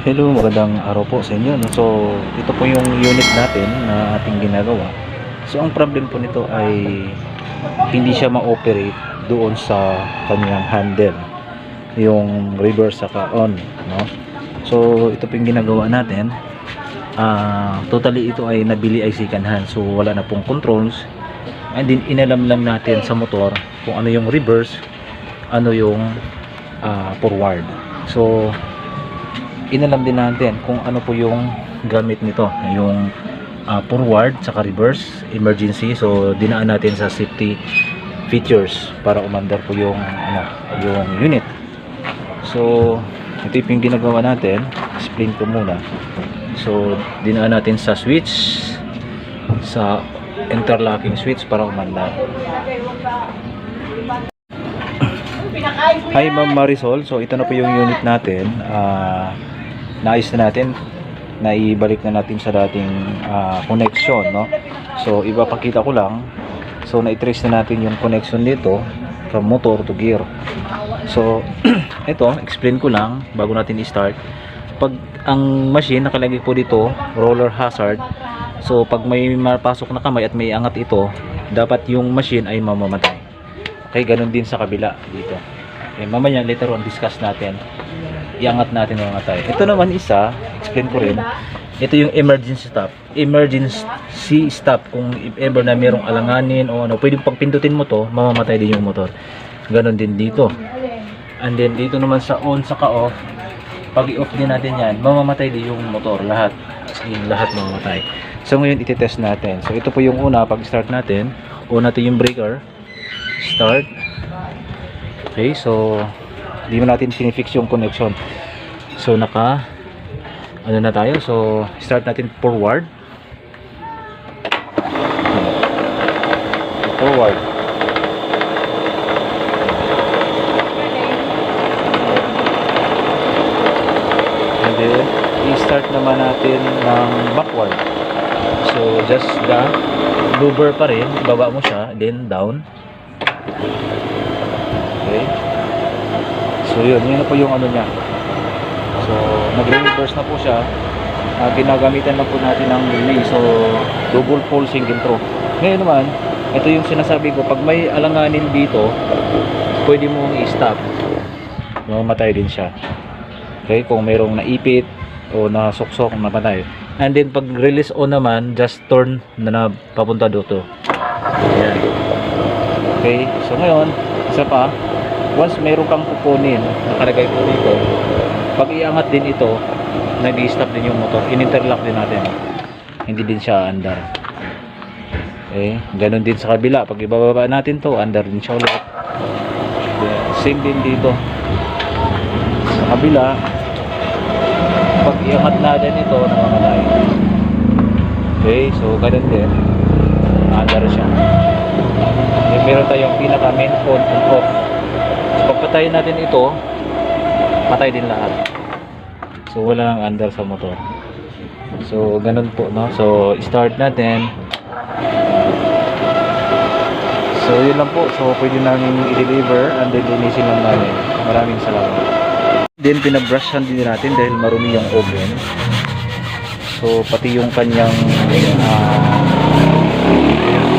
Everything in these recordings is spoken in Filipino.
Hello, magandang araw po sa inyo, no? So, ito po yung unit natin na ating ginagawa. So, ang problem po nito ay hindi siya ma-operate doon sa kanyang handle, yung reverse saka on, no? So, ito po yung ginagawa natin. Totally ito ay nabili ay second hand. So, wala na pong controls. And then, inalam lang natin sa motor kung ano yung reverse, ano yung forward. So, inalam din natin kung ano po yung gamit nito, yung forward saka reverse, emergency. So dinaan natin sa safety features para umandar po yung yung unit. So ito yung ginagawa natin. Explain ko muna. So dinaan natin sa switch, sa interlocking switch para umandar. Hi Ma'am Marisol, so ito na po yung unit natin. Naayos na natin, naibalik na natin sa dating connection, no? So ipapakita ko lang. So na-trace na natin yung connection dito from motor to gear. So ito, explain ko lang bago natin i-start. Pag ang machine nakalagay po dito roller hazard, so pag may mapasok na kamay at may angat ito, dapat yung machine ay mamamatay. Okay, ganun din sa kabila dito. Okay, mamaya later on discuss natin, iangat natin yung matay. Ito naman isa, explain ko rin. Ito yung emergency stop. Emergency stop, kung if ever na mayroong alanganin o ano, pwedeng pag pindutin mo to, mamamatay din yung motor. Ganon din dito. And then dito naman sa on saka off, pag i-off din natin yan, mamamatay din yung motor, lahat. As in, lahat mamamatay. So ngayon iti-test natin. So ito po yung una, pag start natin, on natin yung breaker, start. Okay, so hindi mo natin pinifix yung connection. So naka ano na tayo. So start natin forward. Forward. And then i-start naman natin ng backward. So just the louver pa rin, baba mo siya, then down. Okay. So yun na po yung ano niya. So nagre-reverse na po siya. Ginagamitan na po natin ng relay. So double pole single throw. Ngayon naman, ito yung sinasabi ko, pag may alanganin dito, pwede mong i-stop. Mamatay din siya. Okay, kung mayroong naipit o nasuksok, mapatay. And then pag release on naman, just turn na papunta dito. Ayan. Okay, so ngayon, isa pa, once mayroon kang kukunin, nakalagay po dito, pag iangat din ito, nag-i-stop din yung motor, in-interlock din natin, hindi din siya under. Okay, ganun din sa kabila, pag ibababa natin to, under din siya ulit. Same din dito sa kabila, pag iangat natin ito, namamatay. Okay, so ganun din, under siya. Meron tayong pinaka main on and off. So pagpatayin natin ito, patay din lahat. So wala nang under sa motor. So ganun po, no? So start natin. So yun lang po. So pwede namin i-deliver and then linisin lang namin. Maraming salamat. Then pinabrushan din natin dahil marumi yung oven. So pati yung kanyang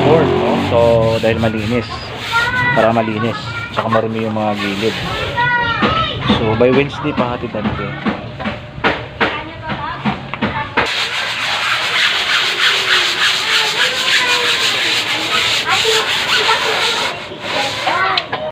board, no? So dahil malinis, para malinis, tsaka marumi yung mga gilid. So by Wednesday pahatid natin.